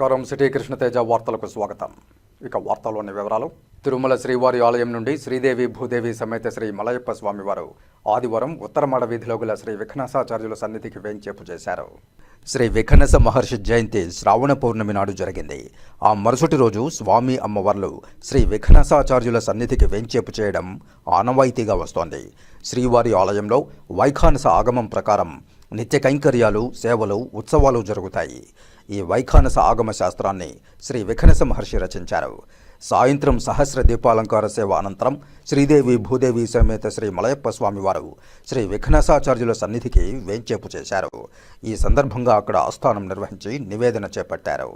నమస్కారం. సిటీ కృష్ణతేజ వార్తలకు స్వాగతం. ఇక వార్తల్లోని వివరాలు. తిరుమల శ్రీవారి ఆలయం నుండి శ్రీదేవి భూదేవి సమేత శ్రీ మలయప్ప స్వామివారు ఆదివారం ఉత్తరమాడ వీధిలో గల శ్రీ విఘ్నసాచార్యుల సన్నిధికి వేంచేపు చేశారు. శ్రీ విఘ్నస మహర్షి జయంతి శ్రావణ పౌర్ణమి నాడు జరిగింది. ఆ మరుసటి రోజు స్వామి అమ్మవార్లు శ్రీ విఘ్నసాచార్యుల సన్నిధికి వేంచేపు చేయడం ఆనవాయితీగా వస్తోంది. శ్రీవారి ఆలయంలో వైఖానస ఆగమం ప్రకారం నిత్య కైంకర్యాలు, సేవలు, ఉత్సవాలు జరుగుతాయి. ఈ వైఖానస ఆగమ శాస్త్రాన్ని శ్రీ విఘ్నస మహర్షి రచించారు. సాయంత్రం సహస్ర దీపాలంకార సేవ అనంతరం శ్రీదేవి భూదేవి సమేత శ్రీ మలయప్ప స్వామివారు శ్రీ విఘ్నసాచార్యుల సన్నిధికి వేంచేపు చేశారు. ఈ సందర్భంగా అక్కడ ఆస్థానం నిర్వహించి నివేదన చేపట్టారు.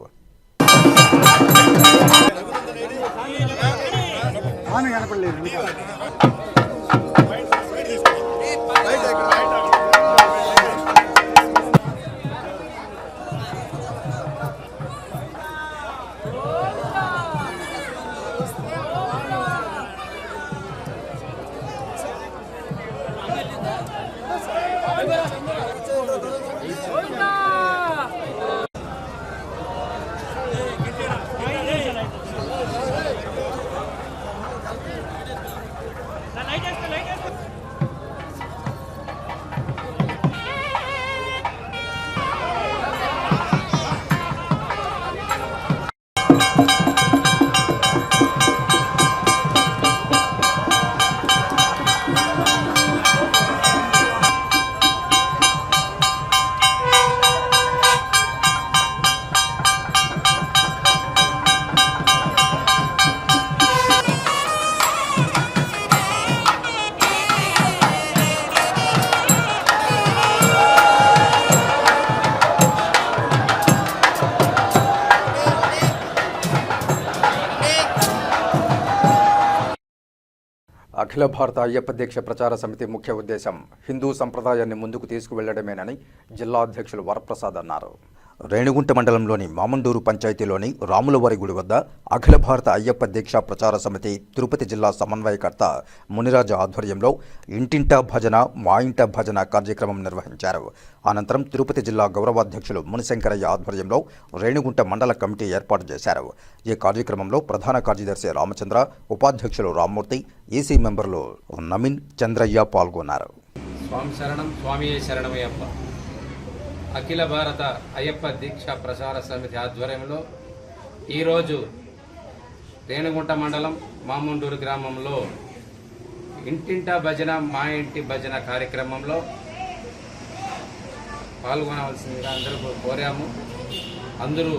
అఖిల భారత అయ్యప్ప దీక్ష ప్రచార సమితి ముఖ్య ఉద్దేశం హిందూ సంప్రదాయాన్ని ముందుకు తీసుకువెళ్లడమేనని జిల్లా అధ్యక్షులు వరప్రసాద్ అన్నారు. రేణిగుంట మండలంలోని మామండూరు పంచాయతీలోని రాములవారి గుడి వద్ద అఖిల భారత అయ్యప్ప దీక్ష ప్రచార సమితి తిరుపతి జిల్లా సమన్వయకర్త మునిరాజు ఆధ్వర్యంలో ఇంటింటా భజన మా ఇంట భజన కార్యక్రమం నిర్వహించారు. అనంతరం తిరుపతి జిల్లా గౌరవాధ్యక్షులు మునిశంకరయ్య ఆధ్వర్యంలో రేణిగుంట మండల కమిటీ ఏర్పాటు చేశారు. ఈ కార్యక్రమంలో ప్రధాన కార్యదర్శి రామచంద్ర, ఉపాధ్యక్షులు రామ్మూర్తి, ఈసీ మెంబర్లు నమిన్, చంద్రయ్య పాల్గొన్నారు. స్వామి శరణం, స్వామి శరణమయ్యప్ప. అఖిల భారత అయ్యప్ప దీక్ష ప్రచార సమితి ఆధ్వర్యంలో ఈరోజు రేణిగుంట మండలం మామండూరు గ్రామంలో ఇంటింటా భజన మా ఇంటి భజన కార్యక్రమంలో పాల్గొనవలసిందిగా అందరూ కోరాము. అందరూ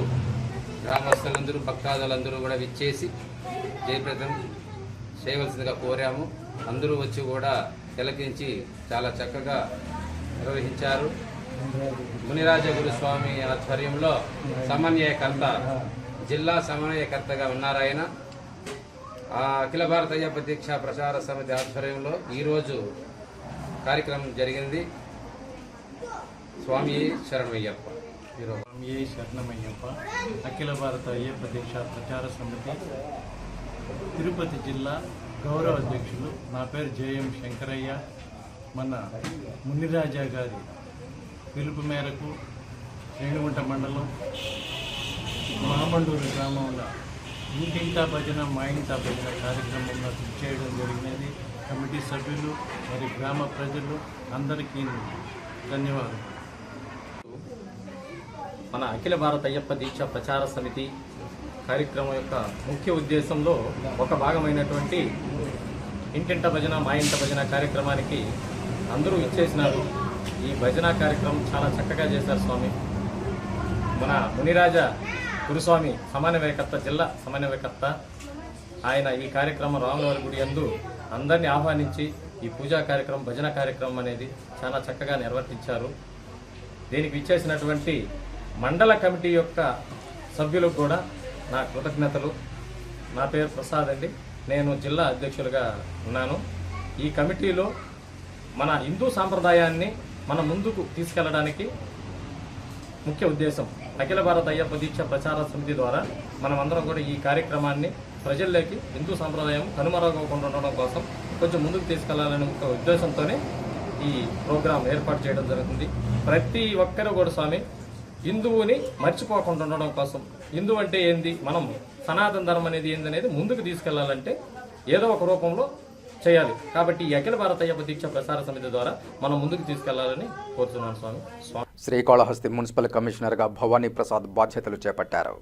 గ్రామస్తులందరూ, భక్తాదులందరూ కూడా విచ్చేసి జయప్రదం చేయవలసిందిగా కోరాము. అందరూ వచ్చి కూడా తిలకించి చాలా చక్కగా నిర్వహించారు. మునిరాజ గురుస్వామి ఆధ్వర్యంలో సమన్వయకర్త, జిల్లా సమన్వయకర్తగా ఉన్నారు ఆయన. అఖిల భారత అయ్యప్ప దీక్ష ప్రచార సమితి ఆధ్వర్యంలో ఈరోజు కార్యక్రమం జరిగింది. స్వామి శరణమయ్యప్ప. స్వామి శరణమయ్యప్ప. అఖిల భారత అయ్యప్ప దీక్ష ప్రచార సమితి తిరుపతి జిల్లా గౌరవ అధ్యక్షులు, నా పేరు జేఎం శంకరయ్య. మన మునిరాజా గారి పిలుపు మేరకు రేణిగుంట మండలం మామండూరు గ్రామంలో ఇంటింటా భజన మా ఇంటా భజన కార్యక్రమంలో చేయడం జరిగినది. కమిటీ సభ్యులు మరి గ్రామ ప్రజలు అందరికీ ధన్యవాదాలు. మన అఖిల భారత అయ్యప్ప దీక్ష ప్రచార సమితి కార్యక్రమం యొక్క ముఖ్య ఉద్దేశంలో ఒక భాగమైనటువంటి ఇంటింట భజన మా ఇంట భజన కార్యక్రమానికి అందరూ ఇచ్చేసినారు. ఈ భజన కార్యక్రమం చాలా చక్కగా చేశారు స్వామి. మన మునిరాజా గురుస్వామి సమన్వయకర్త, జిల్లా సమన్వయకర్త ఆయన ఈ కార్యక్రమం రాములవారి గుడి యందు అందరినీ ఆహ్వానించి ఈ పూజా కార్యక్రమం, భజన కార్యక్రమం అనేది చాలా చక్కగా నిర్వర్తించారు. దీనికి ఇచ్చేసినటువంటి మండల కమిటీ యొక్క సభ్యులకు కూడా నా కృతజ్ఞతలు. నా పేరు ప్రసాద్ అండి, నేను జిల్లా అధ్యక్షులుగా ఉన్నాను. ఈ కమిటీలో మన హిందూ సాంప్రదాయాన్ని మన ముందుకు తీసుకెళ్లడానికి ముఖ్య ఉద్దేశం అఖిల భారత అయ్యప్ప దీక్ష ప్రచార సమితి ద్వారా మనమందరం కూడా ఈ కార్యక్రమాన్ని ప్రజల్లోకి హిందూ సాంప్రదాయం కనుమరుగకుండా ఉండడం కోసం కొంచెం ముందుకు తీసుకెళ్లాలనే ఒక ఉద్దేశంతోనే ఈ ప్రోగ్రాం ఏర్పాటు చేయడం జరుగుతుంది. ప్రతి ఒక్కరూ కూడా స్వామి హిందువుని మర్చిపోకుండా ఉండడం కోసం, హిందువు అంటే ఏంది, మనం సనాతన ధర్మం అనేది ఏందనేది ముందుకు తీసుకెళ్లాలంటే ఏదో ఒక రూపంలో చేయాలి. కాబట్టి ఈ అఖిల భారత అయ్యప్ప దీక్ష ప్రసార సమితి ద్వారా మనం ముందుకు తీసుకెళ్లాలని కోరుతున్నాను స్వామి. శ్రీకాళహస్తి మున్సిపల్ కమిషనర్గా భవానీ ప్రసాద్ బాధ్యతలు చేపట్టారు.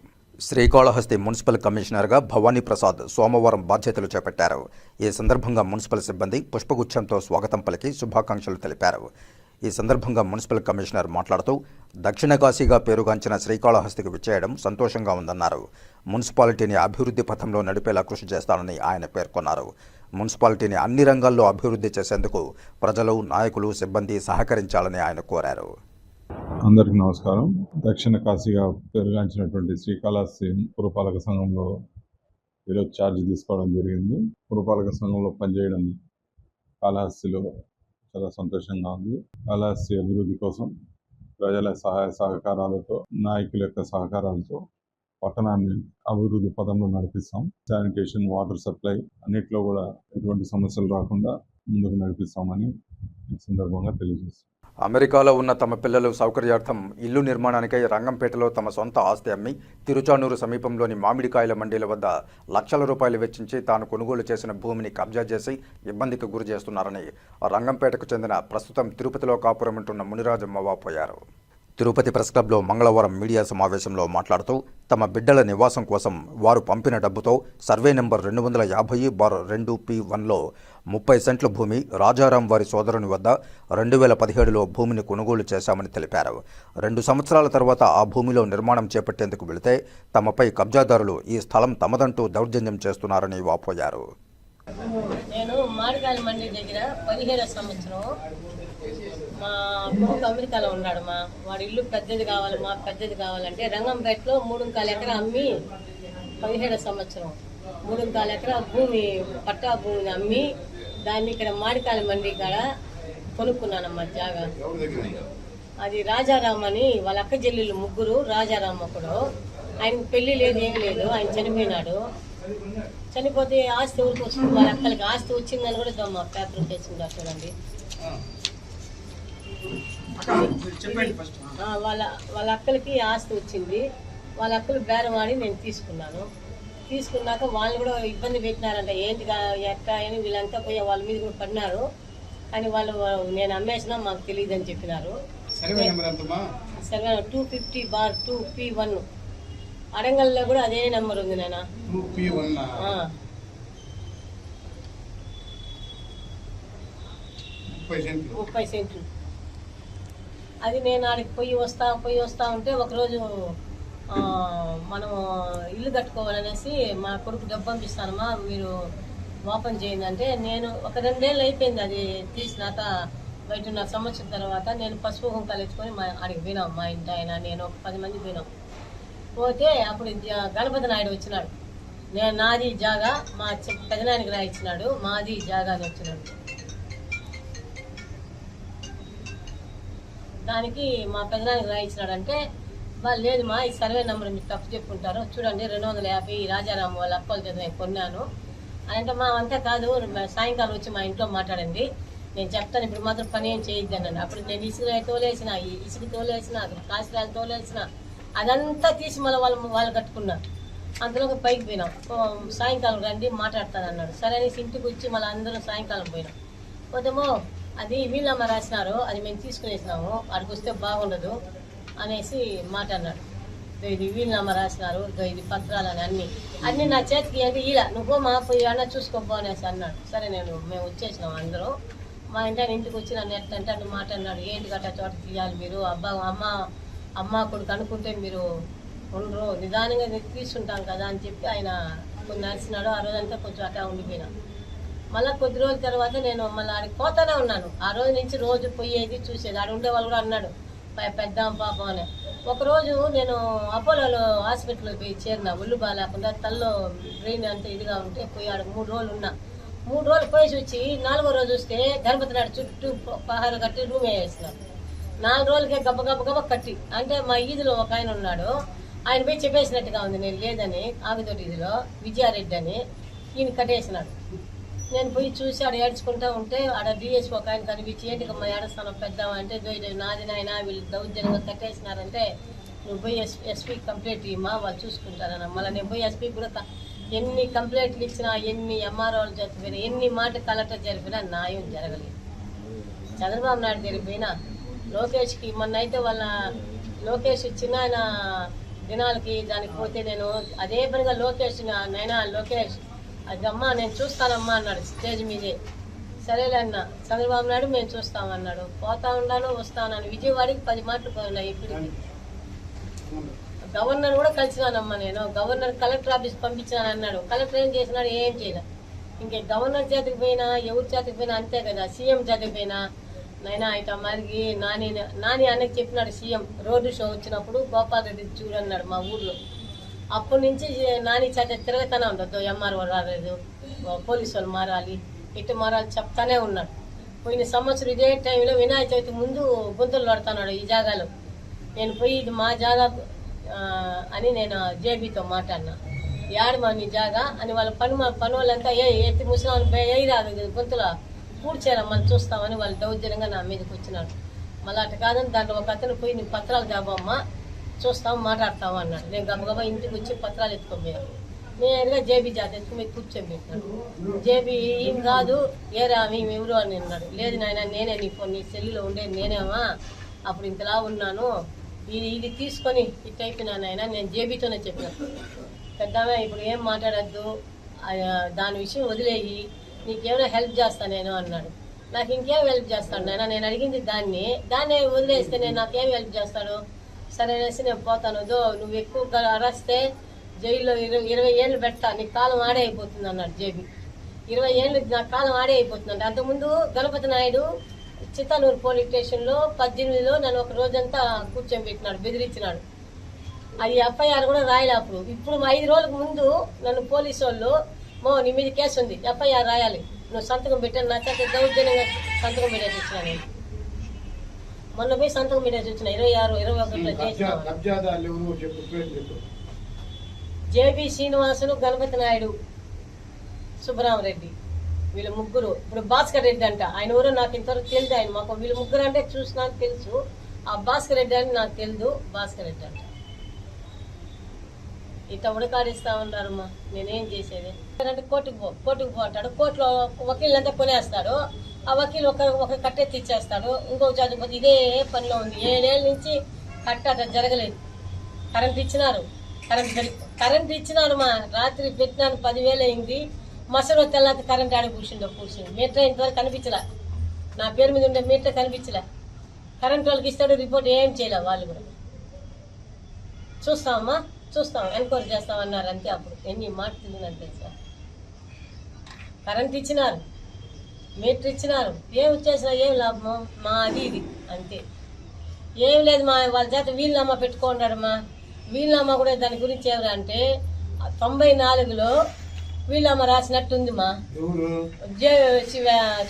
శ్రీకాళహస్తి మున్సిపల్ కమిషనర్గా భవానీ ప్రసాద్ సోమవారం బాధ్యతలు చేపట్టారు. ఈ సందర్భంగా మున్సిపల్ సిబ్బంది పుష్పగుచ్ఛంతో స్వాగతం పలికి శుభాకాంక్షలు తెలిపారు. ఈ సందర్భంగా మున్సిపల్ కమిషనర్ మాట్లాడుతూ దక్షిణ కాశీగా పేరుగాంచిన శ్రీకాళహస్తికి విచ్చేయడం సంతోషంగా ఉందన్నారు. మున్సిపాలిటీని అభివృద్ధి పథంలో నడిపేలా కృషి చేస్తానని ఆయన పేర్కొన్నారు. మున్సిపాలిటీని అన్ని రంగాల్లో అభివృద్ధి చేసేందుకు ప్రజలు, నాయకులు, సిబ్బంది సహకరించాలని ఆయన కోరారు. అందరికీ నమస్కారం. దక్షిణ కాశీగా పెరుగాంచినటువంటి శ్రీకాళహస్తి పురపాలక సంఘంలో ఈరోజు ఛార్జ్ తీసుకోవడం జరిగింది. పురపాలక సంఘంలో పనిచేయడం కాళహస్తిలో చాలా సంతోషంగా ఉంది. కాళహస్తి అభివృద్ధి కోసం ప్రజల సహాయ సహకారాలతో, నాయకుల యొక్క సహకారాలతో పట్టణాన్ని అభివృద్ధి పదంలో నడిపిస్తాం. శానిటేషన్, వాటర్ సప్లై అన్నిట్లో కూడా ఎటువంటి సమస్యలు రాకుండా ముందుకు నడిపిస్తామని ఈ సందర్భంగా తెలియజేస్తాం. అమెరికాలో ఉన్న తమ పిల్లల సౌకర్యార్థం ఇల్లు నిర్మాణానికై రంగంపేటలో తమ సొంత ఆస్తి అమ్మి తిరుచానూరు సమీపంలోని మామిడికాయల మండీల వద్ద లక్షల రూపాయలు వెచ్చించి తాను కొనుగోలు చేసిన భూమిని కబ్జా చేసి ఇబ్బందికి గురి చేస్తున్నారని రంగంపేటకు చెందిన ప్రస్తుతం తిరుపతిలో కాపురం ఉంటున్న మునిరాజమ్మ వాపోయారు. తిరుపతి ప్రెస్ క్లబ్లో మంగళవారం మీడియా సమావేశంలో మాట్లాడుతూ తమ బిడ్డల నివాసం కోసం వారు పంపిన డబ్బుతో సర్వే నెంబర్ 250/2P1లో 30 సెంట్ల భూమి రాజారాం వారి సోదరుని వద్ద 2017లో భూమిని కొనుగోలు చేశామని తెలిపారు. 2 సంవత్సరాల తర్వాత ఆ భూమిలో నిర్మాణం చేపట్టేందుకు వెళితే తమపై కబ్జాదారులు ఈ స్థలం తమదంటూ దౌర్జన్యం చేస్తున్నారని వాపోయారు. నేను మామిడికాయల మండి దగ్గర 17వ సంవత్సరం మా కొడుకు అమెరికాలో ఉన్నాడు. వాడి ఇల్లు పెద్దది కావాలి, మాకు పెద్దది కావాలంటే రంగంపేటలో 3.25 ఎకరా అమ్మి 17వ సంవత్సరం 3.25 ఎకరా భూమి, పట్టా భూమిని అమ్మి దాన్ని ఇక్కడ మామిడికాయల మండి కాడ కొనుక్కున్నానమ్మా జాగా. అది రాజారాం అని వాళ్ళ అక్క చెల్లెళ్ళు ముగ్గురు. రాజారాం ఒకడు, ఆయనకు పెళ్లి లేదు, ఏమి లేదు, ఆయన చనిపోయినాడు. చనిపోతే ఆస్తి ఎవరికి వస్తుంది? వాళ్ళ అక్కలకి ఆస్తి వచ్చిందని కూడా మా పేపర్ తెచ్చిందా చూడండి. వాళ్ళ అక్కలకి ఆస్తి వచ్చింది. వాళ్ళ అక్కలు బేరం ఆడి నేను తీసుకున్నాక వాళ్ళు కూడా ఇబ్బంది పెట్టినారంట. ఏంటి ఎట్లా అని వీళ్ళంతా పోయి వాళ్ళ మీద కూడా పడినారు. కానీ వాళ్ళు నేను అమ్మేసినా మాకు తెలియదు అని చెప్పినారు. సర్వే 250/2P1 అడంగల్లో కూడా అదే నెంబర్ ఉంది నాన్న. 30 సెంట్లు. అది నేను ఆడికి పోయి వస్తా ఉంటే ఒకరోజు మనం ఇల్లు కట్టుకోవాలనేసి మా కొడుకు డబ్బు పంపిస్తానమ్మా, మీరు ఓపెన్ చేయండి అంటే నేను ఒక 2 ఏళ్ళు అయిపోయింది అది తీసినాక. బయట ఉన్న సంవత్సరం తర్వాత నేను పసుపు కుంకాలు ఎత్తుకొని ఆడికి పోయినాం. మా ఇంటి ఆయన నేను ఒక 10 మంది పోయినాం. పోతే అప్పుడు గణపతి నాయుడు వచ్చినాడు. నాది జాగా, మా పెదనానికి రాయించినాడు, మాది జాగా అని వచ్చినాడు. దానికి మా పెదనానికి రాయించినాడు అంటే వాళ్ళు లేదు మా ఈ సర్వే నెంబర్ మీకు తప్పు చెప్పుకుంటారు, చూడండి 250 రాజారాం వాళ్ళ అక్కల చేత నేను కొన్నాను అని అంటే, మా అంతా కాదు సాయంకాలం వచ్చి మా ఇంట్లో మాట్లాడండి, నేను చెప్తాను, ఇప్పుడు మాత్రం పని ఏం చేయొద్దు అన్నాను. అప్పుడు నేను ఇసుక తోలేసిన కాసిరాలు తోలేసిన అదంతా తీసి మళ్ళీ వాళ్ళు కట్టుకున్నారు. అందులో పైకి పోయినాం. సాయంకాలం రండి మాట్లాడతాను అన్నాడు. సరే అనేసి ఇంటికి వచ్చి మళ్ళీ అందరం సాయంకాలం పోయినాం. పోతేమో అది వీళ్ళమ్మ రాసినారు, అది మేము తీసుకునేసినాము, అక్కడికి వస్తే బాగుండదు అనేసి మాట అన్నాడు. ఇది వీళ్ళమ్మ రాసినారు, ఇది పత్రాలు అని అన్నీ నా చేతికి అంటే ఇలా నువ్వు మా పోయి అన్న చూసుకోపో అనేసి అన్నాడు. సరే మేము వచ్చేసినాం అందరూ. మా ఇంటికి వచ్చి నన్ను ఎట్టంటే అటు మాట అన్నాడు, ఏంటి గట్ట చోట తీయాలి మీరు, అమ్మ కొడుకు అనుకుంటే మీరు ఉండరు, నిదానంగా తీసుకుంటాం కదా అని చెప్పి ఆయన కొన్ని నడిచినాడు. ఆ రోజంతా కొంచెం అట్టా ఉండిపోయినా. మళ్ళీ కొద్ది రోజుల తర్వాత నేను మళ్ళీ ఆడికి పోతానే ఉన్నాను. ఆ రోజు నుంచి రోజు పోయేది చూసేది. ఆడ ఉండే వాళ్ళు కూడా అన్నాడు పెద్దాం పాపం అని. ఒకరోజు నేను అపోలోలో హాస్పిటల్లో పోయి చేరిన, ఒళ్ళు బాగాలేకుండా తల్లో బ్రెయిన్ అంతా ఇదిగా ఉంటే పోయి ఆడ 3 రోజులు ఉన్నా. 3 రోజులు పోయేసి వచ్చి 4వ రోజు వస్తే గణపతి నాడు చుట్టూ పహారు కట్టి రూమ్ వేసినారు. 4 రోజులకే గబ్బ కట్టి అంటే మా ఈదిలో ఒక ఆయన ఉన్నాడు, ఆయన పోయి చెప్పేసినట్టుగా ఉంది నేను లేదని. ఆవితోటి ఇదిలో విజయారెడ్డి అని ఈయన కట్టేసినాడు. నేను పోయి చూసి ఆడ ఏడ్చుకుంటా ఉంటే ఆడ డిఎస్పీ ఒక ఆయన కనిపించి ఏంటి మా ఏడస్థానం పెద్దామంటే నాది నాయన వీళ్ళు దౌర్జన్యంగా కట్టేసినారంటే నువ్వు పోయి ఎస్పీ కంప్లైంట్ ఇమ్మా, వాళ్ళు చూసుకుంటారన్న. మళ్ళీ నేను పోయి ఎస్పీ కూడా ఎన్ని కంప్లైంట్లు ఇచ్చినా, ఎన్ని ఎంఆర్ఓలు జరిపినా, ఎన్ని మాట కలెక్టర్ జరిపినా న్యాయం జరగలేదు. చంద్రబాబు నాయుడు జరిపినా లోకేష్కి మొన్నైతే వాళ్ళ లోకేష్ చిన్న ఆయన దినాలకి దానికి పోతే నేను అదే పనిగా లోకేష్ నైనా లోకేష్ అదమ్మా నేను చూస్తానమ్మా అన్నాడు స్టేజ్ మీదే. సరేలే అన్న. చంద్రబాబు నాయుడు మేము చూస్తామన్నాడు. పోతా ఉన్నాను వస్తానని విజయవాడకి 10 మాటలు పోయినాయి. ఇప్పటికి గవర్నర్ కూడా కలిసినానమ్మా నేను. గవర్నర్ కలెక్టర్ ఆఫీస్ పంపించాను అన్నాడు. కలెక్టర్ ఏం చేసినాడు? ఏం చేయలే. ఇంకే గవర్నర్ చేతికి పోయినా ఎవరి చేతికి పోయినా అంతే కదా. సీఎం చేతికి పోయినా నైనా ఇట మరిగి నాని అన్నకి చెప్పినాడు సీఎం. రోడ్డు షో వచ్చినప్పుడు గోపాల్ రెడ్డి చూడన్నాడు మా ఊర్లో. అప్పటి నుంచి నాని చేత తిరగతానే ఉండదు. ఎంఆర్ఓ రాలేదు, పోలీసు వాళ్ళు మారాలి, ఇటు మారాలి చెప్తానే ఉన్నాడు. పోయిన సంవత్సరం ఇదే టైంలో వినాయక చవితి ముందు గుంతలు పడుతున్నాడు ఈ జాగాలో. నేను పోయి ఇది మా జాగా అని నేను జేబీతో మాట్లాడినా. ఏడమా నీ జాగా అని వాళ్ళ పని వాళ్ళంతా ఎత్తి ముసలాన్ని ఏ రాదు గుంతలో పూడ్చారా మళ్ళీ చూస్తామని వాళ్ళు దౌర్జన్యంగా నా మీదకి వచ్చినాడు. మళ్ళీ అటు కాదని దాంట్లో ఒక అతను పోయి నీ పత్రాలు తేబమ్మా చూస్తాము మాట్లాడతాము అన్నాడు. నేను గబగబా ఇంటికి వచ్చి పత్రాలు ఎత్తుకోపోయాను. నేరుగా జేబీ జాత ఎత్తుకుని మీద కూర్చొని పెట్టినాడు. జేబీ ఏం కాదు ఏరా మేము ఎవరు అని అన్నాడు. లేదు నాయన నేనే నీ సెల్లులో ఉండేది నేనేమా, అప్పుడు ఇంతలా ఉన్నాను, ఇది తీసుకొని ఇట్ అయిపోయినాను ఆయన. నేను జేబీతోనే చెప్పినాను. పెద్దామే ఇప్పుడు ఏం మాట్లాడద్దు, దాని విషయం వదిలేయి, నీకేమైనా హెల్ప్ చేస్తా నేను అన్నాడు. నాకు ఇంకేం హెల్ప్ చేస్తాడు నాయన, నేను అడిగింది దాన్ని వదిలేస్తే నేను నాకేం హెల్ప్ చేస్తాడు? సరే అనేసి నేను పోతాను. నువ్వు ఎక్కువ అరస్తే జైల్లో 20 ఏళ్ళు పెడతా, నీ కాలం ఆడే అయిపోతుంది అన్నాడు జేబీ. 20 ఏళ్ళు నా కాలం ఆడే అయిపోతుందంట. అంతకుముందు గణపతి నాయుడు చిత్తనూరు పోలీస్ స్టేషన్లో 18లో నన్ను ఒక రోజంతా కూర్చొని పెట్టినాడు, బెదిరించినాడు. అది ఎఫ్ఐఆర్ కూడా రాయలే అప్పుడు. ఇప్పుడు 5 రోజులకు ముందు నన్ను పోలీసు వాళ్ళు నీ మీద కేసు ఉంది, ఎఫ్ఐఆర్ రాయాలి, నువ్వు సంతకం పెట్టాను. నా చేత దౌర్జన్యంగా సంతకం పెట్టేసి వచ్చినా. నేను మొన్న పోయి సంతకం పెట్టేసి వచ్చిన 26, 21లో చేసిన. జేబీ శ్రీనివాసులు, గణపతి నాయుడు, సుబ్బరామరెడ్డి వీళ్ళ ముగ్గురు. ఇప్పుడు భాస్కర్ రెడ్డి అంట, ఆయన ఎవరో నాకు ఇంతవరకు తెలియదు. ఆయన మాకు వీళ్ళ ముగ్గురు అంటే చూసినా తెలుసు. ఆ భాస్కర్ రెడ్డి అని నాకు తెలియదు. భాస్కర్ రెడ్డి అంట ఇట్లా ఉడకాడిస్తా ఉన్నారమ్మా. నేనేం చేసేది అంటే కోర్టుకు పో అంటాడు. కోర్టులో వకీళ్ళంతా కొనేస్తాడు. ఆ వకీలు ఒక కట్టెత్తి ఇచ్చేస్తాడు. ఇంకొక చదువుపోతే ఇదే పనిలో ఉంది. 7 ఏళ్ళ నుంచి కట్ట అట్లా జరగలేదు. కరెంట్ ఇచ్చినారు మా రాత్రి పెట్టినాను 10,000 అయింది. మసలు తెల్లారి కరెంట్ ఆడ కూర్చుందో మీటర్ ఇంతవరకు కనిపించలే. నా పేరు మీద ఉండే మీటర్ కనిపించలే. కరెంట్ వాళ్ళకి ఇస్తాడు రిపోర్ట్, ఏం చేయలే. వాళ్ళు కూడా చూస్తామమ్మా చూస్తాం ఎంక్వైరీ చేస్తామన్నారు అంతే. అప్పుడు ఎన్ని మాట తిరిగినని తెలుసా. కరెంట్ ఇచ్చినారు, మీటర్ ఇచ్చినారు, ఏం వచ్చేసినా ఏం లాభము మా అది ఇది అంతే. ఏం లేదు మా వాళ్ళ చేత వీలునామా పెట్టుకున్నాడమ్మా. వీలునామా కూడా దాని గురించి ఎవరు అంటే 94లో వీలునామా రాసినట్టుంది మా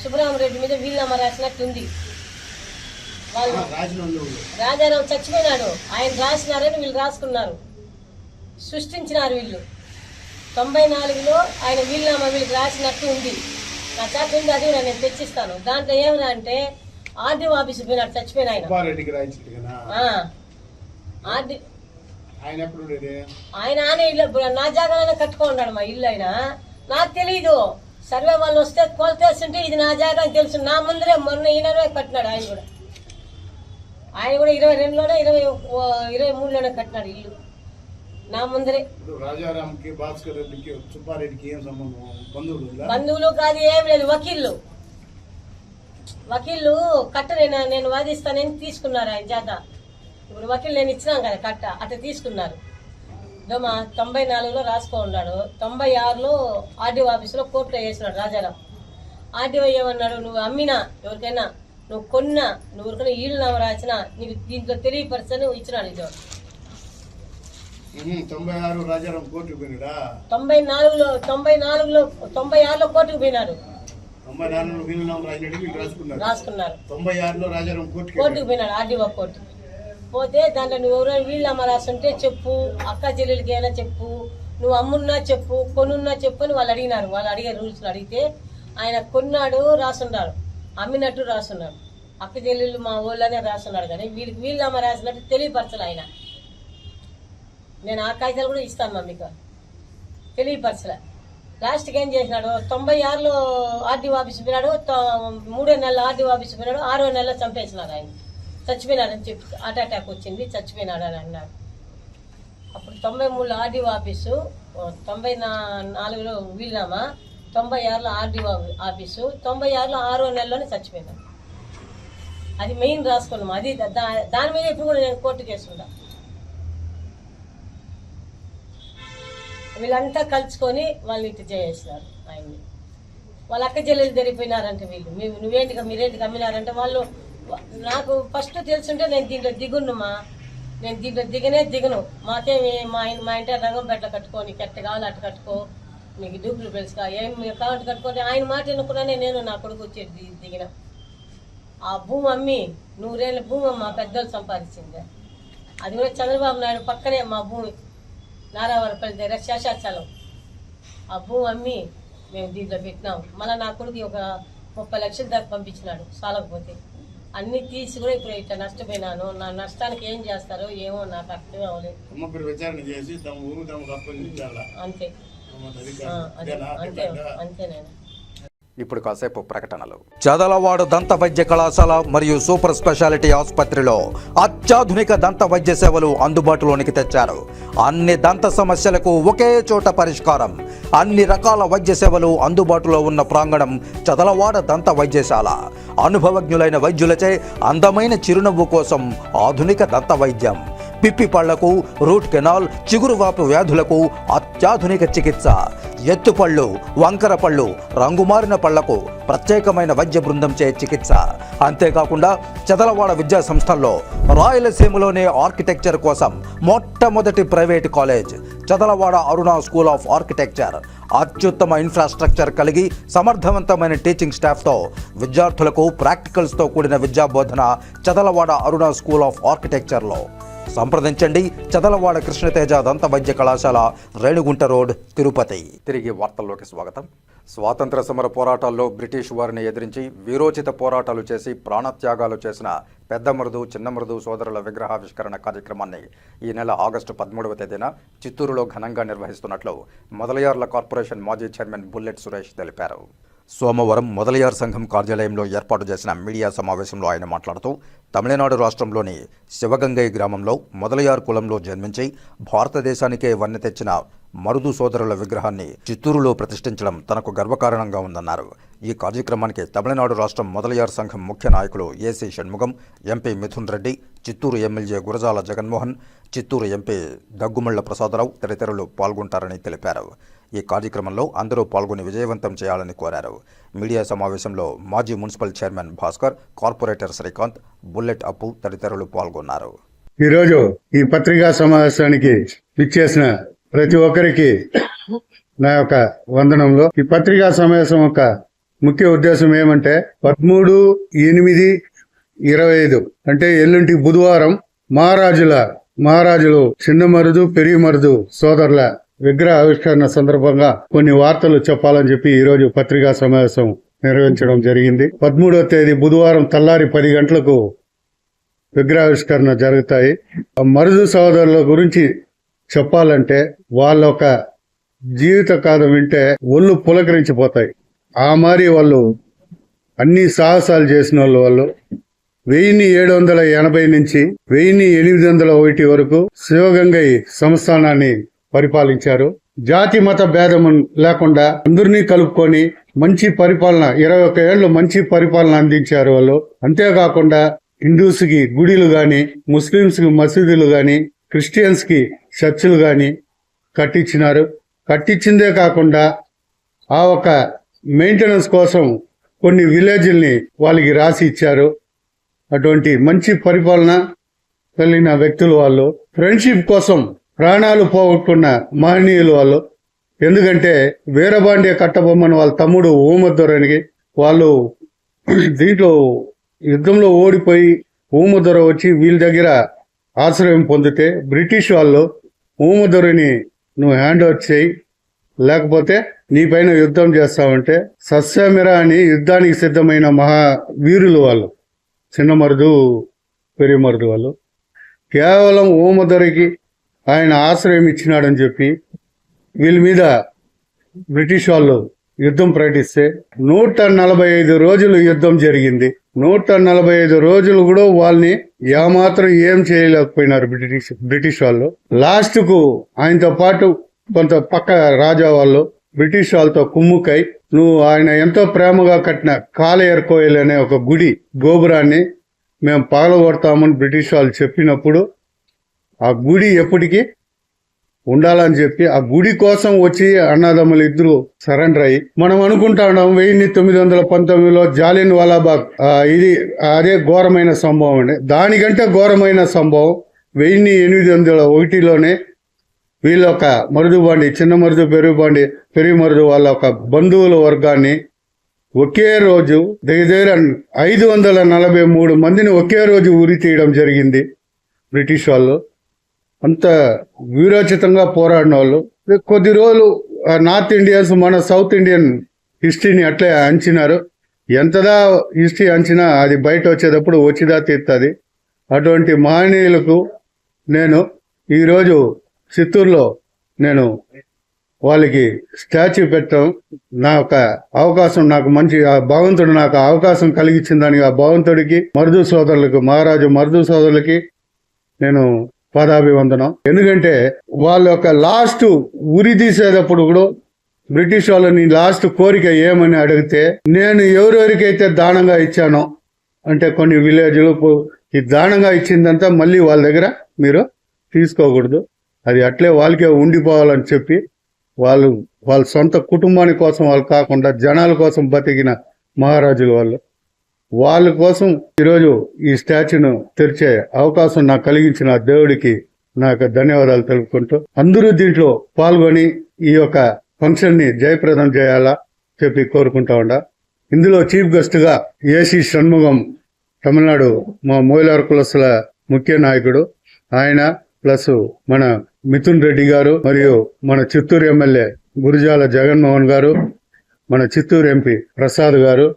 సుబ్బరామరెడ్డి మీద వీలునామా రాసినట్టుంది. వాళ్ళు రాజారావు చచ్చిపోయినాడు, ఆయన రాసినారని వీళ్ళు రాసుకున్నారు, సృష్టించినారు వీళ్ళు. 94లో ఆయన వీలునామా వీళ్ళకి రాసినట్టు ఉంది. నా చేత ఉంది, అది కూడా నేను తెచ్చిస్తాను. దాంట్లో ఏమన్నా అంటే ఆర్డీఓ ఆఫీస్ పోయినాడు, చచ్చిపోయిన ఆయన. ఆయన ఇల్లు నా జాగానే కట్టుకున్నాడు మా ఇల్లు. ఆయన నాకు తెలీదు. సర్వే వాళ్ళు వస్తే కొలతేస్తుంటే ఇది నా జాగా అని తెలుసు. నా ముందరే మొన్న ఈయననే కట్టినాడు. ఆయన కూడా 22లోనే 23లోనే కట్టినాడు ఇల్లు నా ముందరే. రాజారాంకి, భాస్కర్ రెడ్డికి, సుబ్బారెడ్డికి ఏం సంబంధం? బంధువులు కాదు, ఏం లేదు. వకీళ్ళు కట్ట నేను వాదిస్తానని తీసుకున్నారు ఆయన చేత. ఇప్పుడు వకీలు నేను ఇచ్చినాం కదా కట్ట, అట్లా తీసుకున్నారు. మా 94లో రాసుకో ఉన్నాడు. 96లో ఆర్డీఓ ఆఫీసులో కోర్టులో వేసినాడు రాజారాం. ఆర్డీఓ ఏమన్నాడు, నువ్వు అమ్మినా ఎవరికైనా, నువ్వు కొన్నా, నువ్వు ఎవరికైనా ఈళ్ళు నామ రాసినా నీకు దీంట్లో తెలియపరచని ఇచ్చినాడు. ఇది 96 రాజారాం కోర్టుకు పోయినాడా? 96లో 96లో కోర్టుకు పోయినారు. 94లో వీలునామా రాసుకున్నారు. 96లో రాజారాం కోర్టుకు పోయినాడు, ఆర్డీఓ కోర్టు. పోతే దాంట్లో నువ్వు ఎవరైనా వీళ్ళమ్మ రాస్తుంటే చెప్పు, అక్క చెల్లెలకి అయినా చెప్పు, నువ్వు అమ్మున్నా చెప్పు, కొనున్నా చెప్పు అని వాళ్ళు అడిగినారు. వాళ్ళు అడిగే రూల్స్లో అడిగితే ఆయన కొన్నాడు రాసున్నాడు, అమ్మినట్టు రాసున్నాడు, అక్క చెల్లెళ్ళు మా ఊళ్ళోనే రాసున్నాడు. కానీ వీళ్ళమ్మ రాసినట్టు తెలియపరచాలి ఆయన. నేను ఆ కాగితాలు కూడా ఇస్తాను మా మీకు తెలియపరచలే. లాస్ట్కి ఏం చేసినాడు, 96లో ఆర్డీఓ ఆఫీస్ పోయినాడు, 3 నెలలు ఆర్డీఓ ఆఫీస్ పోయినాడు, 6వ నెలలో చంపేసినాడు. ఆయన చచ్చిపోయినాడని చెప్పి హార్ట్ అటాక్ వచ్చింది, చచ్చిపోయినాడు అని అన్నాడు. అప్పుడు 93లో ఆర్డీఓ ఆఫీసు, 94లో వీలునామా, 96లో ఆర్డీఓ ఆఫీసు, 96లో 6వ నెలలోనే చచ్చిపోయినాడు. అది మెయిన్ రాసుకున్నాము. అది దాని మీద ఇప్పుడు కూడా నేను కోర్టు చేసుకుంటా. వీళ్ళంతా కలుసుకొని వాళ్ళు ఇటు చేసేసినారు ఆయన్ని. వాళ్ళ అక్క చెల్లెలు జరిగిపోయినారంటే వీళ్ళు, మీరేంటి కమ్మినారంటే వాళ్ళు. నాకు ఫస్ట్ తెలుసుంటే నేను దీంట్లో దిగున్నమా, నేను దీంట్లో దిగను. మాకేమి మా ఇంటి రంగంపేట కట్టుకొని ఎట్ట కావాలి అట్టు కట్టుకో, మీకు డూపులు తెలుసుగా, ఏం కావాలి కట్టుకొని ఆయన మాట ఎన్నుకున్నానే నేను నా కొడుకు వచ్చేది దిగిన. ఆ భూమి అమ్మి 100 ఏళ్ళ భూమి మా పెద్దోళ్ళు సంపాదించింది. అది కూడా చంద్రబాబు నాయుడు పక్కనే మా భూమి, నారావారపల్లి దగ్గర శేషాచలం. ఆ భూమి అమ్మి మేము దీంట్లో పెట్టినాం. మళ్ళీ నా కొడుకు ఒక 30 లక్షల దాకా పంపించినాడు చాలకపోతే. అన్ని తీసి కూడా ఇప్పుడు ఇట్లా నష్టపోయినాను. నా నష్టానికి ఏం చేస్తారో ఏమో నాకు అర్థం అవ్వలేదు. అంతే అంతేనండి. ఇప్పుడు కాసేపు ప్రకటనలు. చదలవాడ దంత వైద్య కళాశాల మరియు సూపర్ స్పెషాలిటీ ఆసుపత్రిలో అత్యాధునిక దంత వైద్య సేవలు అందుబాటులోనికి తెచ్చారు. అన్ని దంత సమస్యలకు ఒకే చోట పరిష్కారం. అన్ని రకాల వైద్య సేవలు అందుబాటులో ఉన్న ప్రాంగణం చదలవాడ దంత వైద్యశాల. అనుభవజ్ఞులైన వైద్యులచే అందమైన చిరునవ్వు కోసం ఆధునిక దంత వైద్యం. పిప్పి పళ్లకు, రూట్ కెనాల్, చిగురువాపు వ్యాధులకు అత్యాధునిక చికిత్స. ఎత్తుపళ్ళు, వంకర పళ్ళు, రంగుమారిన పళ్లకు ప్రత్యేకమైన వైద్య బృందంచే చికిత్స. అంతేకాకుండా చదలవాడ విద్యా సంస్థల్లో రాయలసీమలోనే ఆర్కిటెక్చర్ కోసం మొట్టమొదటి private college Chadalavada Aruna school of architecture. అత్యుత్తమ ఇన్ఫ్రాస్ట్రక్చర్ కలిగి సమర్థవంతమైన టీచింగ్ స్టాఫ్తో విద్యార్థులకు ప్రాక్టికల్స్తో కూడిన విద్యాబోధన చదలవాడ అరుణ స్కూల్ ఆఫ్ ఆర్కిటెక్చర్లో. సంప్రదించండి. చదలవాడ కృష్ణతేజ దంత వైద్య కళాశాల, రేణుగుంట రోడ్, తిరుపతి. తిరిగి వార్తల్లోకి స్వాగతం. స్వాతంత్ర సమర పోరాటాల్లో బ్రిటిష్ వారిని ఎదిరించి వీరోచిత పోరాటాలు చేసి ప్రాణత్యాగాలు చేసిన పెద్దమరుదు, చిన్నమరుదు సోదరుల విగ్రహావిష్కరణ కార్యక్రమాన్ని ఈ నెల ఆగస్టు 13వ తేదీన చిత్తూరులో ఘనంగా నిర్వహిస్తున్నట్లు మొదలయార్ల కార్పొరేషన్ మాజీ చైర్మన్ బుల్లెట్ సురేష్ తెలిపారు. సోమవారం మొదలయార్ సంఘం కార్యాలయంలో ఏర్పాటు చేసిన మీడియా సమావేశంలో ఆయన మాట్లాడుతూ, తమిళనాడు రాష్ట్రంలోని శివగంగై గ్రామంలో మొదలయార్ కులంలో జన్మించి భారతదేశానికే వన్నె తెచ్చిన మరుదు సోదరుల విగ్రహాన్ని చిత్తూరులో ప్రతిష్ఠించడం తనకు గర్వకారణంగా ఉందన్నారు. ఈ కార్యక్రమానికి తమిళనాడు రాష్ట్రం మొదలయార్ సంఘం ముఖ్య నాయకులు A C Shanmugam, MP Mithun Reddy, Chittoor MLA Gurajala Jaganmohan, Chittoor MP Daggumalla Prasadarao తదితరులు పాల్గొంటారని తెలిపారు. ఈ కార్యక్రమంలో అందరూ పాల్గొని విజయవంతం చేయాలని కోరారు. మీడియా సమావేశంలో మాజీ municipal chairman Bhaskar, corporator Srikanth, bullet అప్పు తదితరులు పాల్గొన్నారు. ఈరోజు ఈ పత్రికా సమావేశానికి విచ్చేసిన ప్రతి ఒక్కరికి నా యొక్క వందనంలో. ఈ పత్రికా సమావేశం యొక్క ముఖ్య ఉద్దేశం ఏమంటే 13/8/25 అంటే ఎల్లుంటి బుధవారం మహారాజులు చిన్నమరుదు, పెరియమరుదు సోదరుల విగ్రహ ఆవిష్కరణ సందర్భంగా కొన్ని వార్తలు చెప్పాలని చెప్పి ఈ రోజు పత్రికా సమావేశం నిర్వహించడం జరిగింది. 13వ తేదీ బుధవారం తెల్లారి 10 గంటలకు విగ్రహావిష్కరణ జరుగుతాయి. మరుదు సోదరుల గురించి చెప్పాలంటే వాళ్ళ ఒక జీవిత కథ వింటే ఒళ్ళు పులకరించిపోతాయి. ఆ మరి వాళ్ళు అన్ని సాహసాలు చేసిన వాళ్ళు 1780 నుంచి 1801 వరకు శివగంగై సంస్థానాన్ని పరిపాలించారు. జాతి మత భేదం లేకుండా అందరినీ కలుపుకొని మంచి పరిపాలన 21 ఏళ్ళు మంచి పరిపాలన అందించారు వాళ్ళు. అంతేకాకుండా హిందూస్ కి గుడిలు గాని, ముస్లింస్ కి మసీదులు గాని, క్రిస్టియన్స్ కి చర్చిలు గాని కట్టించినారు. కట్టించిందే కాకుండా ఆ ఒక మెయింటెనెన్స్ కోసం కొన్ని విలేజ్ల్ని వాళ్ళకి రాసి ఇచ్చారు. అటువంటి మంచి పరిపాలన కలిగిన వ్యక్తులు వాళ్ళు. ఫ్రెండ్షిప్ కోసం ప్రాణాలు పోగొట్టుకున్న మహనీయులు వాళ్ళు. ఎందుకంటే వీరబాండే కట్టబొమ్మని వాళ్ళ తమ్ముడు ఊమద్దొరనికి వాళ్ళు దీంట్లో యుద్ధంలో ఓడిపోయి ఊమద్దొర వచ్చి వీళ్ళ దగ్గర ఆశ్రయం పొందితే బ్రిటిష్ వాళ్ళు ఊమద్దొరని నువ్వు హ్యాండ్ ఓవర్ చేయి, లేకపోతే నీ పైన యుద్ధం చేస్తావంటే సస్యమిర అని యుద్ధానికి సిద్ధమైన మహావీరులు వాళ్ళు. చిన్నమరుదు, పెరియమరుదు వాళ్ళు కేవలం ఊమద్దొరకి ఆయన ఆశ్రయం ఇచ్చినాడని చెప్పి వీళ్ళ మీద బ్రిటిష్ వాళ్ళు యుద్ధం ప్రకటిస్తే 145 రోజులు యుద్ధం జరిగింది. 145 రోజులు కూడా వాళ్ళని ఏమాత్రం ఏం చేయలేకపోయినారు బ్రిటిష్ వాళ్ళు. లాస్ట్ కు ఆయనతో పాటు కొంత పక్క రాజా వాళ్ళు బ్రిటిష్ వాళ్ళతో కుమ్ముకై నువ్వు ఆయన ఎంతో ప్రేమగా కట్టిన కాలేయర్ కోయిల్ అనే ఒక గుడి గోపురాన్ని మేము పగలగొడతామని బ్రిటిష్ వాళ్ళు చెప్పినప్పుడు ఆ గుడి ఎప్పటికీ ఉండాలని చెప్పి ఆ గుడి కోసం వచ్చి అన్నదమ్ములు ఇద్దరు సరెండర్ అయ్యి మనం అనుకుంటా ఉన్నాం 1919లో జాలియన్ వాలాబాగ్ ఇది అదే ఘోరమైన సంభవం అండి. దానికంటే ఘోరమైన సంభవం 1801లోనే వీళ్ళ ఒక మరుదుబాండి చిన్న మరుదు పెరుగు మరుదు వాళ్ళ ఒక బంధువుల వర్గాన్ని ఒకే రోజు దగ్గర 543 మందిని ఒకే రోజు ఉరి తీయడం జరిగింది బ్రిటిష్ వాళ్ళు. అంత వీరోచితంగా పోరాడిన వాళ్ళు. కొద్ది రోజులు నార్త్ ఇండియన్స్ మన సౌత్ ఇండియన్ హిస్టరీని అట్లే అంచినారు. ఎంతదా హిస్టరీ అంచినా అది బయట వచ్చేటప్పుడు వచ్చిదా తీస్తుంది. అటువంటి మహనీయులకు నేను ఈరోజు చిత్తూరులో నేను వాళ్ళకి స్టాచ్యూ పెట్టడం నా ఒక అవకాశం, నాకు మంచి భగవంతుడు నాకు అవకాశం కలిగించిన దానికి ఆ భగవంతుడికి మరుదు సోదరులకు మహారాజు మరుదు సోదరులకి నేను పాదాభివందనం. ఎందుకంటే వాళ్ళ యొక్క లాస్ట్ ఉరి తీసేటప్పుడు కూడా బ్రిటిష్ వాళ్ళని లాస్ట్ కోరిక ఏమని అడిగితే నేను ఎవరెవరికైతే దానంగా ఇచ్చానో అంటే కొన్ని విలేజ్లు ఈ దానంగా ఇచ్చిందంతా మళ్ళీ వాళ్ళ దగ్గర మీరు తీసుకోకూడదు, అది అట్లే వాళ్ళకే ఉండిపోవాలని చెప్పి వాళ్ళ సొంత కుటుంబాని కోసం వాళ్ళు కాకుండా జనాల కోసం బతికిన మహారాజులు వాళ్ళ కోసం ఈరోజు ఈ స్టాచ్యూను తెరిచే అవకాశం నాకు కలిగించిన దేవుడికి నాకు ధన్యవాదాలు తెలుపుకుంటూ అందరూ దీంట్లో పాల్గొని ఈ యొక్క ఫంక్షన్ ని జయప్రదం చేయాలా చెప్పి కోరుకుంటా ఉండా. ఇందులో చీఫ్ గెస్ట్ గా ఏసీ షణ్ముగం తమిళనాడు మా మోయిలార్ కులస్తుల ముఖ్య నాయకుడు ఆయన, ప్లస్ మన మిథున్ రెడ్డి గారు, మరియు మన చిత్తూరు ఎమ్మెల్యే గురుజాల జగన్మోహన్ గారు, మన చిత్తూరు ఎంపీ ప్రసాద్ గారు,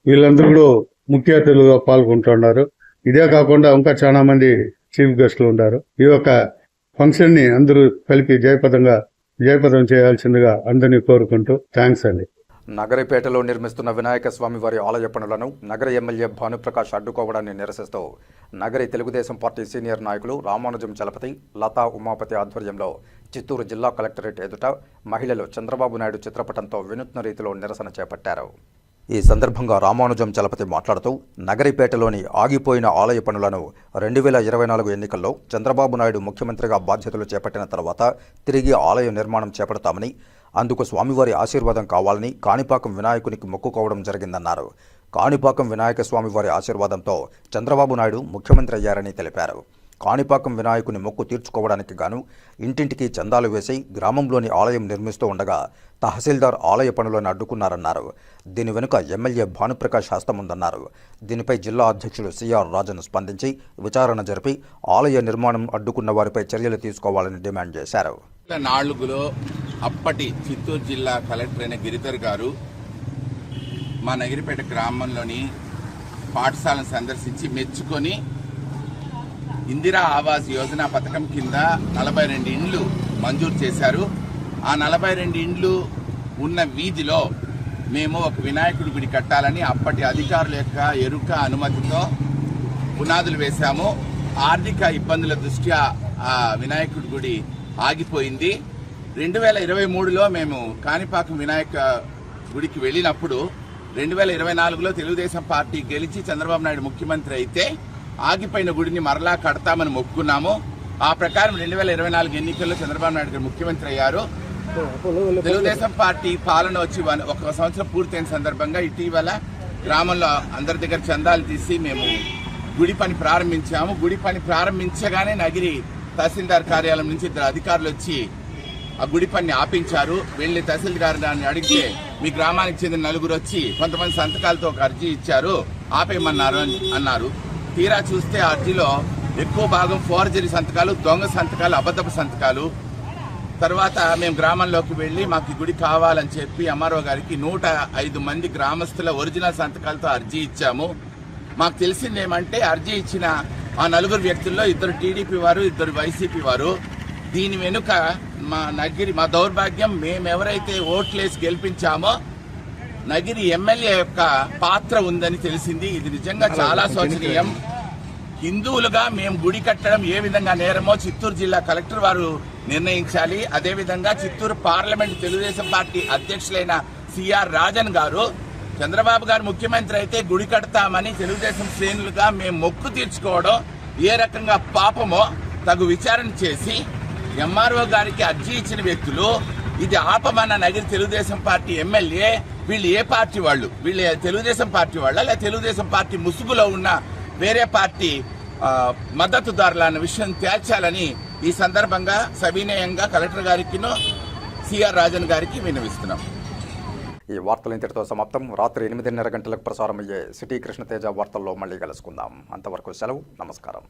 వీళ్ళందరూ కూడా ముఖ్య అతిథులుగా పాల్గొంటున్నారు. ఇదే కాకుండా ఇంకా చాలా మంది చీఫ్ గెస్టులు ఉన్నారు. ఈ యొక్క ఫంక్షన్ ని అందరూ కలిపి జయప్రదం చేయాల్సిందిగా అందరినీ కోరుకుంటూ థ్యాంక్స్ అండి. నగరిపేటలో నిర్మిస్తున్న వినాయక స్వామి వారి ఆలయ పనులను నగర ఎమ్మెల్యే భానుప్రకాష్ అడ్డుకోవడాన్ని నిరసిస్తూ నగరి తెలుగుదేశం పార్టీ సీనియర్ నాయకులు రామానుజం చలపతి, లతా ఉమాపతి ఆధ్వర్యంలో చిత్తూరు జిల్లా కలెక్టరేట్ ఎదుట మహిళలు చంద్రబాబు నాయుడు చిత్రపటంతో వినూత్న రీతిలో నిరసన చేపట్టారు. ఈ సందర్భంగా రామానుజం చలపతి మాట్లాడుతూ నగరిపేటలోని ఆగిపోయిన ఆలయ పనులను 2024 ఎన్నికల్లో చంద్రబాబు నాయుడు ముఖ్యమంత్రిగా బాధ్యతలు చేపట్టిన తర్వాత తిరిగి ఆలయ నిర్మాణం చేపడతామని, అందుకు స్వామివారి ఆశీర్వాదం కావాలని కాణిపాకం వినాయకునికి మొక్కుకోవడం జరిగిందన్నారు. కాణిపాకం వినాయక స్వామివారి ఆశీర్వాదంతో చంద్రబాబు నాయుడు ముఖ్యమంత్రి అయ్యారని తెలిపారు. కాణిపాకం వినాయకుని మొక్కు తీర్చుకోవడానికి గాను ఇంటింటికి చందాలు వేసి గ్రామంలోని ఆలయం నిర్మిస్తూ ఉండగా తహసీల్దార్ ఆలయ పనులను అడ్డుకున్నారన్నారు. దీని వెనుక ఎమ్మెల్యే భానుప్రకాష్ హస్తముందన్నారు. దీనిపై జిల్లా అధ్యక్షులు సిఆర్ రాజన్ స్పందించి విచారణ జరిపి ఆలయ నిర్మాణం అడ్డుకున్న వారిపై చర్యలు తీసుకోవాలని డిమాండ్ చేశారు. 2004లో అప్పటి చిత్తూరు జిల్లా కలెక్టర్ అయిన గిరిధర్ గారు మా నగిరిపేట గ్రామంలోని పాఠశాలను సందర్శించి మెచ్చుకొని ఇందిరా ఆవాస్ యోజన పథకం కింద 42 ఇండ్లు మంజూరు చేశారు. ఆ 42 ఇండ్లు ఉన్న వీధిలో మేము ఒక వినాయకుడి గుడి కట్టాలని అప్పటి అధికారుల యొక్క ఎరుక అనుమతితో పునాదులు వేశాము. ఆర్థిక ఇబ్బందుల దృష్ట్యా ఆ వినాయకుడి గుడి ఆగిపోయింది. 2023లో మేము కాణిపాకం వినాయక గుడికి వెళ్ళినప్పుడు 2024లో తెలుగుదేశం పార్టీ గెలిచి చంద్రబాబు నాయుడు ముఖ్యమంత్రి అయితే ఆగిపోయిన గుడిని మరలా కడతామని మొక్కున్నాము. ఆ ప్రకారం 2024 ఎన్నికల్లో చంద్రబాబు నాయుడు గారు ముఖ్యమంత్రి అయ్యారు. తెలుగుదేశం పార్టీ పాలన వచ్చి 1 సంవత్సరం పూర్తయిన సందర్భంగా ఇటీవల గ్రామంలో అందరి దగ్గర చందాలు తీసి మేము గుడి పని ప్రారంభించాము. గుడి పని ప్రారంభించగానే నగిరి తహసీల్దార్ కార్యాలయం నుంచి 2 అధికారులు వచ్చి ఆ గుడి పని ఆపించారు. వెళ్లి తహసీల్దార్ గారిని అడిగితే మీ గ్రామానికి చెందిన 4 వచ్చి కొంతమంది సంతకాలతో ఒక అర్జీ ఇచ్చారు, ఆపేయమన్నారు అన్నారు. తీరా చూస్తే ఆ అర్జీలో ఎక్కువ భాగం ఫోర్జరీ సంతకాలు, దొంగ సంతకాలు, అబద్ధపు సంతకాలు. తర్వాత మేము గ్రామంలోకి వెళ్ళి మాకు ఈ గుడి కావాలని చెప్పి ఎంఆర్ఓ గారికి 105 మంది గ్రామస్తుల ఒరిజినల్ సంతకాలతో అర్జీ ఇచ్చాము. మాకు తెలిసింది ఏమంటే అర్జీ ఇచ్చిన ఆ 4 వ్యక్తుల్లో 2 టీడీపీ వారు, 2 వైసీపీ వారు. దీని వెనుక మా దౌర్భాగ్యం, మేమెవరైతే ఓట్లేసి గెలిపించామో నగిరి ఎమ్మెల్యే యొక్క పాత్ర ఉందని తెలిసింది. ఇది నిజంగా చాలా శోచనీయం. హిందువులుగా మేము గుడి కట్టడం ఏ విధంగా నేరమో చిత్తూరు జిల్లా కలెక్టర్ వారు నిర్ణయించాలి. అదేవిధంగా చిత్తూరు పార్లమెంట్ తెలుగుదేశం పార్టీ అధ్యక్షులైన సిఆర్ రాజన్ గారు, చంద్రబాబు గారు ముఖ్యమంత్రి అయితే గుడి కడతామని తెలుగుదేశం శ్రేణులుగా మేము మొక్కు తీర్చుకోవడం ఏ రకంగా పాపమో తగు విచారణ చేసి ఎంఆర్ఓ గారికి అర్జీ ఇచ్చిన వ్యక్తులు ఇది ఆపమన్న నగిరి తెలుగుదేశం పార్టీ ఎమ్మెల్యే వీళ్ళు ఏ పార్టీ వాళ్ళు? వీళ్ళు తెలుగుదేశం పార్టీ వాళ్ళ లేదా తెలుగుదేశం పార్టీ ముసుగులో ఉన్న వేరే పార్టీ మద్దతుదారుల అన్న విషయం తేల్చాలని ఈ సందర్భంగా సవినయంగా కలెక్టర్ గారికి సిఆర్ రాజన్ గారికి విన్నవిస్తున్నాం. ఈ వార్తలు ఇంతటితో సమాప్తం. రాత్రి 8:30 గంటలకు ప్రసారమయ్యే సిటీ కృష్ణతేజ వార్తల్లో మళ్ళీ కలుసుకుందాం. అంతవరకు సెలవు. నమస్కారం.